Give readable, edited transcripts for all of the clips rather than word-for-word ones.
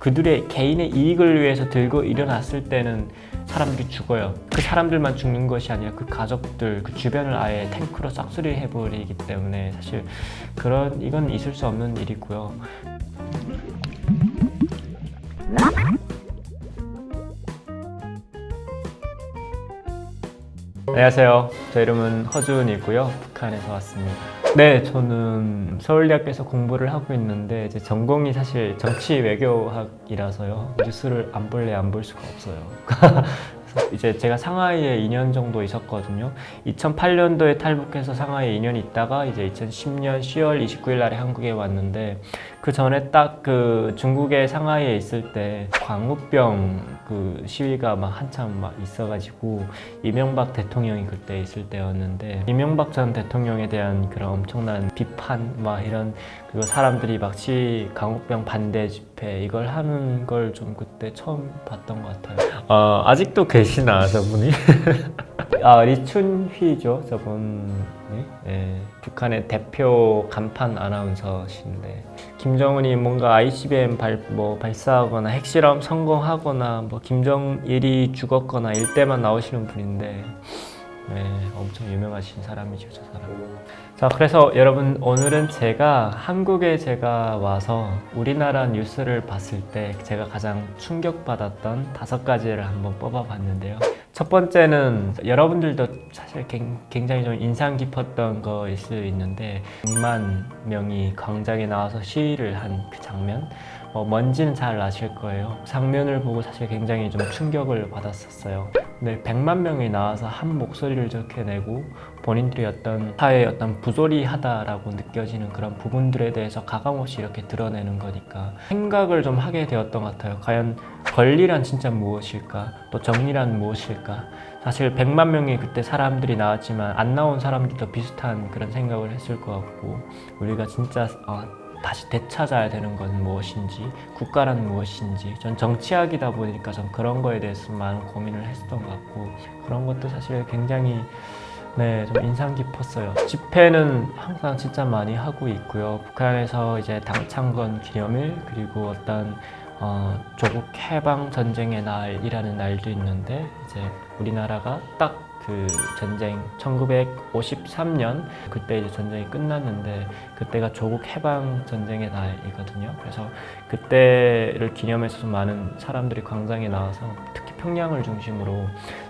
그들의 개인의 이익을 위해서 들고 일어났을 때는 사람들이 죽어요. 그 사람들만 죽는 것이 아니라 그 가족들, 그 주변을 아예 탱크로 싹쓸이 해버리기 때문에 사실 이건 있을 수 없는 일이고요. 안녕하세요. 저 이름은 허준이고요. 북한에서 왔습니다. 네, 저는 서울대학교에서 공부를 하고 있는데 이제 전공이 사실 정치 외교학이라서요. 뉴스를 안 볼래 안 볼 수가 없어요. 이제 제가 상하이에 2년 정도 있었거든요. 2008년도에 탈북해서 상하이에 2년 있다가 이제 2010년 10월 29일 날에 한국에 왔는데 그 전에 딱 그 중국의 상하이에 있을 때 광우병 그 시위가 막 한참 막 있어가지고 이명박 대통령이 그때 있을 때였는데 이명박 전 대통령에 대한 그런 엄청난 비판 막 이런 그리고 사람들이 막 광우병 반대 집회 이걸 하는 걸 좀 그때 처음 봤던 것 같아요. 아직도 계시나 저분이? 리춘휘죠 저분이. 네, 북한의 대표 간판 아나운서신데 김정은이 뭔가 ICBM 발사하거나 핵실험 성공하거나 뭐 김정일이 죽었거나 일 때만 나오시는 분인데 네, 엄청 유명하신 사람이죠 저 사람. 자, 그래서 여러분 오늘은 한국에 와서 우리나라 뉴스를 봤을 때 제가 가장 충격받았던 5가지를 한번 뽑아봤는데요. 첫 번째는 여러분들도 사실 굉장히 좀 인상 깊었던 거일 수 있는데 100만 명이 광장에 나와서 시위를 한 그 장면 뭔지는 잘 아실 거예요. 장면을 보고 사실 굉장히 좀 충격을 받았었어요. 근데 100만 명이 나와서 한 목소리를 저렇게 내고 본인들이 어떤 사회의 어떤 부조리하다라고 느껴지는 그런 부분들에 대해서 가감없이 이렇게 드러내는 거니까 생각을 좀 하게 되었던 것 같아요. 과연 권리란 진짜 무엇일까? 또 정의란 무엇일까? 사실 100만 명이 그때 사람들이 나왔지만 안 나온 사람들도 비슷한 그런 생각을 했을 것 같고 우리가 진짜 다시 되찾아야 되는 건 무엇인지, 국가란 무엇인지, 전 정치학이다 보니까 전 그런 거에 대해서 많은 고민을 했었던 것 같고 그런 것도 사실 굉장히 좀 인상 깊었어요. 집회는 항상 진짜 많이 하고 있고요. 북한에서 이제 당창건 기념일 그리고 어떤 조국 해방 전쟁의 날이라는 날도 있는데 이제 우리나라가 딱 그 전쟁 1953년 그때 이제 전쟁이 끝났는데 그때가 조국 해방 전쟁의 날이거든요. 그래서 그때를 기념해서 많은 사람들이 광장에 나와서 특히 평양을 중심으로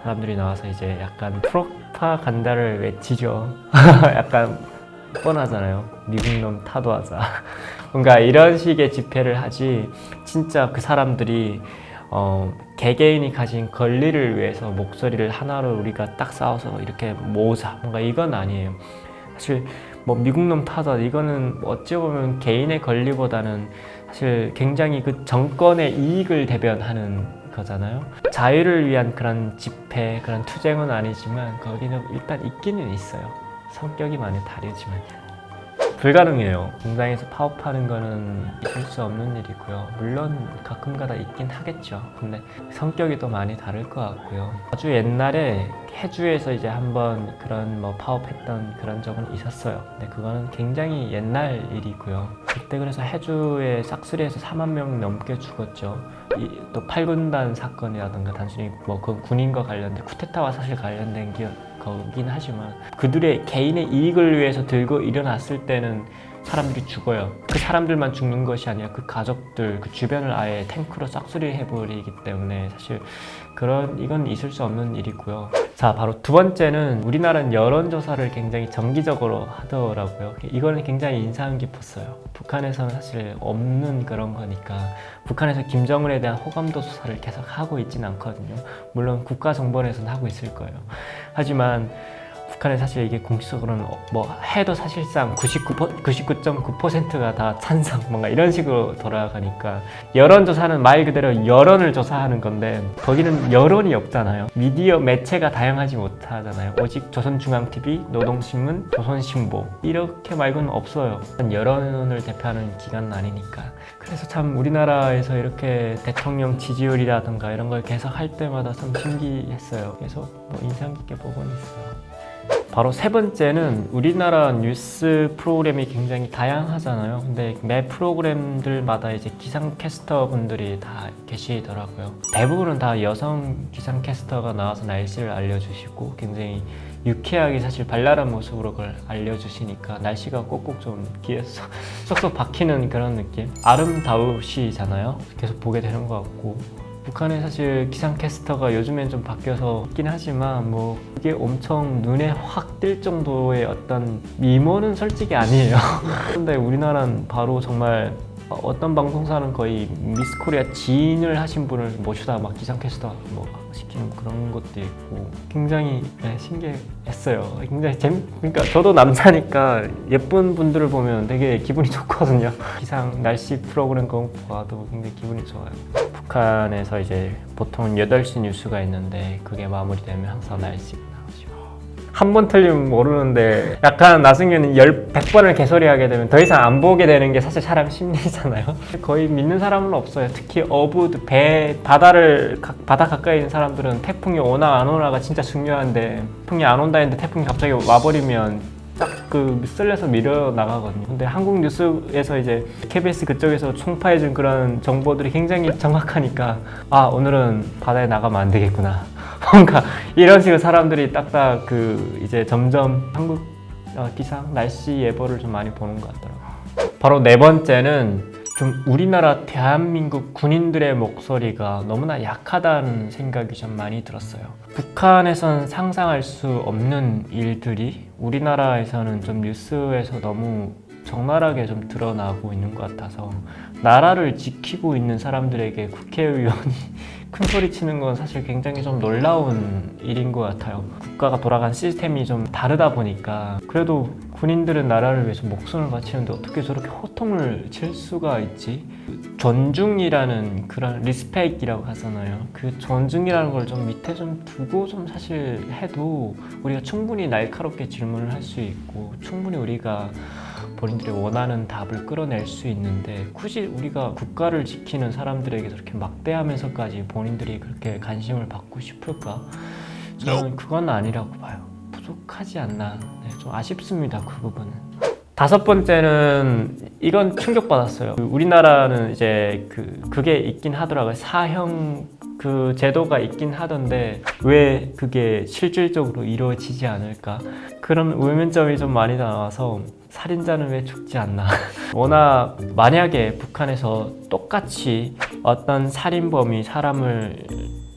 사람들이 나와서 이제 약간 프로파간다를 외치죠. 약간 뻔하잖아요. 미국 놈 타도하자. 뭔가 이런 식의 집회를 하지 진짜 그 사람들이 개개인이 가진 권리를 위해서 목소리를 하나로 우리가 딱 싸워서 이렇게 모으자 뭔가 이건 아니에요. 사실 뭐 미국놈 타다 이거는 어찌 보면 개인의 권리보다는 사실 굉장히 그 정권의 이익을 대변하는 거잖아요. 자유를 위한 그런 집회, 그런 투쟁은 아니지만 거기는 일단 있기는 있어요. 성격이 많이 다르지만요. 불가능해요. 공장에서 파업하는 거는 있을 수 없는 일이고요. 물론 가끔가다 있긴 하겠죠. 근데 성격이 또 많이 다를 것 같고요. 아주 옛날에 해주에서 이제 한번 그런 파업했던 그런 적은 있었어요. 근데 그거는 굉장히 옛날 일이고요. 그때 그래서 해주에 싹쓸이해서 4만 명 넘게 죽었죠. 또 8군단 사건이라든가 단순히 그 군인과 관련된 쿠데타와 사실 관련된 거긴 하지만 그들의 개인의 이익을 위해서 들고 일어났을 때는 사람들이 죽어요. 그 사람들만 죽는 것이 아니라 그 가족들, 그 주변을 아예 탱크로 싹쓸이 해버리기 때문에 사실 이건 있을 수 없는 일이고요. 자, 바로 두 번째는 우리나라는 여론조사를 굉장히 정기적으로 하더라고요. 이거는 굉장히 인상 깊었어요. 북한에서는 사실 없는 그런 거니까 북한에서 김정은에 대한 호감도 조사를 계속 하고 있지는 않거든요. 물론 국가정보원에서는 하고 있을 거예요. 하지만 북한에 사실 이게 공식적으로는 해도 사실상 99.9%가 다 찬성 뭔가 이런 식으로 돌아가니까 여론조사는 말 그대로 여론을 조사하는 건데 거기는 여론이 없잖아요. 미디어 매체가 다양하지 못하잖아요. 오직 조선중앙TV, 노동신문, 조선신보 이렇게 말고는 없어요. 여론을 대표하는 기관은 아니니까. 그래서 참 우리나라에서 이렇게 대통령 지지율이라든가 이런 걸 계속 할 때마다 참 신기했어요. 계속 인상 깊게 보곤 있어요. 바로 세 번째는 우리나라 뉴스 프로그램이 굉장히 다양하잖아요. 근데 매 프로그램들마다 이제 기상캐스터 분들이 다 계시더라고요. 대부분은 다 여성 기상캐스터가 나와서 날씨를 알려주시고 굉장히 유쾌하게 사실 발랄한 모습으로 그걸 알려주시니까 날씨가 꼭꼭 좀 귀에 쏙쏙 박히는 그런 느낌. 아름다우시잖아요. 계속 보게 되는 것 같고, 북한의 사실 기상캐스터가 요즘엔 좀 바뀌어서 있긴 하지만 뭐 이게 엄청 눈에 확 띌 정도의 어떤 미모는 솔직히 아니에요. 근데 우리나라는 바로 정말 어떤 방송사는 거의 미스 코리아 지인을 하신 분을 모셔다 막 기상캐스터 뭐 시키는 그런 것도 있고 굉장히 신기했어요. 굉장히 그러니까 저도 남자니까 예쁜 분들을 보면 되게 기분이 좋거든요. 기상 날씨 프로그램 그런 거 봐도 굉장히 기분이 좋아요. 북한에서 이제 보통 8시 뉴스가 있는데 그게 마무리되면 항상 날씨가 나오죠. 한 번 틀리면 모르는데 약간 나중에는 100번을 개소리하게 되면 더 이상 안 보게 되는 게 사실 사람 심리잖아요. 거의 믿는 사람은 없어요. 특히 어부, 바다 가까이 있는 사람들은 태풍이 오나 안 오나가 진짜 중요한데 태풍이 안 온다 했는데 태풍이 갑자기 와버리면 딱 쓸려서 밀어 나가거든요. 근데 한국 뉴스에서 이제 KBS 그쪽에서 총파해준 그런 정보들이 굉장히 정확하니까 오늘은 바다에 나가면 안 되겠구나. 뭔가 이런 식으로 사람들이 딱딱 이제 점점 한국 기상 날씨 예보를 좀 많이 보는 것 같더라고요. 바로 네 번째는 좀 우리나라 대한민국 군인들의 목소리가 너무나 약하다는 생각이 좀 많이 들었어요. 북한에선 상상할 수 없는 일들이 우리나라에서는 좀 뉴스에서 너무 적나라하게 좀 드러나고 있는 것 같아서 나라를 지키고 있는 사람들에게 국회의원이 큰 소리 치는 건 사실 굉장히 좀 놀라운 일인 것 같아요. 국가가 돌아간 시스템이 좀 다르다 보니까 그래도 군인들은 나라를 위해서 목숨을 바치는데 어떻게 저렇게 호통을 칠 수가 있지? 존중이라는 그런 리스펙이라고 하잖아요. 그 존중이라는 걸 좀 밑에 좀 두고 좀 사실 해도 우리가 충분히 날카롭게 질문을 할 수 있고 충분히 우리가 본인들이 원하는 답을 끌어낼 수 있는데 굳이 우리가 국가를 지키는 사람들에게 저렇게 막대하면서까지 본인들이 그렇게 관심을 받고 싶을까? 저는 그건 아니라고 봐요. 부족하지 않나. 좀 아쉽습니다. 그 부분은. 다섯 번째는 이건 충격받았어요. 우리나라는 이제 그게 있긴 하더라고요. 사형 그 제도가 있긴 하던데 왜 그게 실질적으로 이루어지지 않을까? 그런 의문점이 좀 많이 나와서 살인자는 왜 죽지 않나? 워낙 만약에 북한에서 똑같이 어떤 살인범이 사람을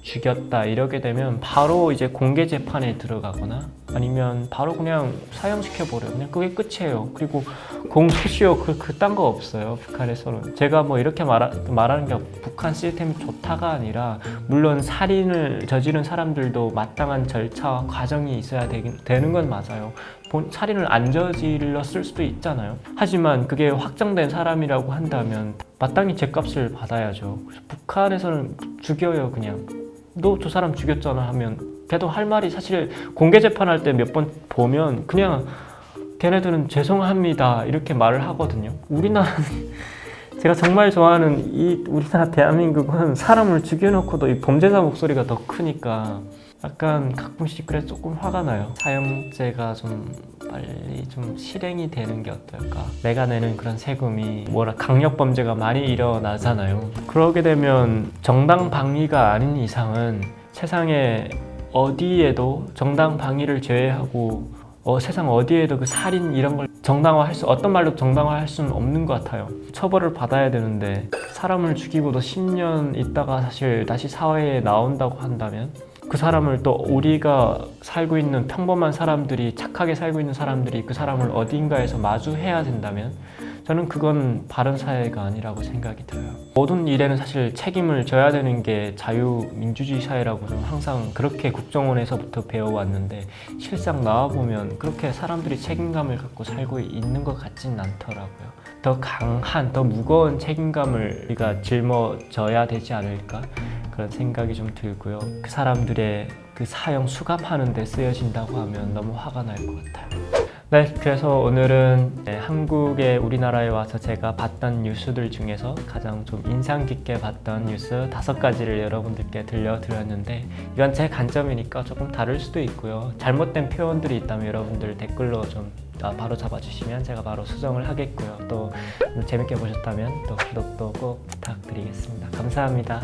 죽였다 이러게 되면 바로 이제 공개 재판에 들어가거나 아니면 바로 그냥 사형시켜버려요. 그냥 그게 끝이에요. 그리고 공소시효 그딴 거 없어요. 북한에서는. 제가 뭐 이렇게 말하는 게 북한 시스템이 좋다가 아니라 물론 살인을 저지른 사람들도 마땅한 절차와 과정이 있어야 되는 건 맞아요. 살인을 안 저질렀을 수도 있잖아요. 하지만 그게 확정된 사람이라고 한다면 마땅히 죗값을 받아야죠. 그래서 북한에서는 죽여요. 그냥 너 저 사람 죽였잖아 하면 걔도 할 말이 사실 공개 재판할 때 몇 번 보면 그냥 걔네들은 죄송합니다 이렇게 말을 하거든요. 우리나라는 제가 정말 좋아하는 이 우리나라 대한민국은 사람을 죽여놓고도 이 범죄자 목소리가 더 크니까 약간 가끔씩 그래서 조금 화가 나요. 사형제가 좀 빨리 좀 실행이 되는 게 어떨까. 내가 내는 그런 세금이 강력범죄가 많이 일어나잖아요. 그러게 되면 정당방위가 아닌 이상은 세상에 어디에도 정당방위를 제외하고 세상 어디에도 그 살인 이런 걸 어떤 말로 정당화할 수는 없는 것 같아요. 처벌을 받아야 되는데 사람을 죽이고도 10년 있다가 사실 다시 사회에 나온다고 한다면 그 사람을 또 우리가 살고 있는 평범한 사람들이 착하게 살고 있는 사람들이 그 사람을 어딘가에서 마주해야 된다면 저는 그건 바른 사회가 아니라고 생각이 들어요. 모든 일에는 사실 책임을 져야 되는 게 자유민주주의 사회라고 저는 항상 그렇게 국정원에서부터 배워왔는데 실상 나와보면 그렇게 사람들이 책임감을 갖고 살고 있는 것 같진 않더라고요. 더 강한, 더 무거운 책임감을 우리가 짊어져야 되지 않을까 그런 생각이 좀 들고요. 그 사람들의 그 사형 수감하는 데 쓰여진다고 하면 너무 화가 날 것 같아요. 네, 그래서 오늘은 한국에 우리나라에 와서 제가 봤던 뉴스들 중에서 가장 좀 인상 깊게 봤던 뉴스 5가지를 여러분들께 들려드렸는데 이건 제 관점이니까 조금 다를 수도 있고요. 잘못된 표현들이 있다면 여러분들 댓글로 좀 바로 잡아주시면 제가 바로 수정을 하겠고요. 또 재밌게 보셨다면 또 구독도 꼭 부탁드리겠습니다. 감사합니다.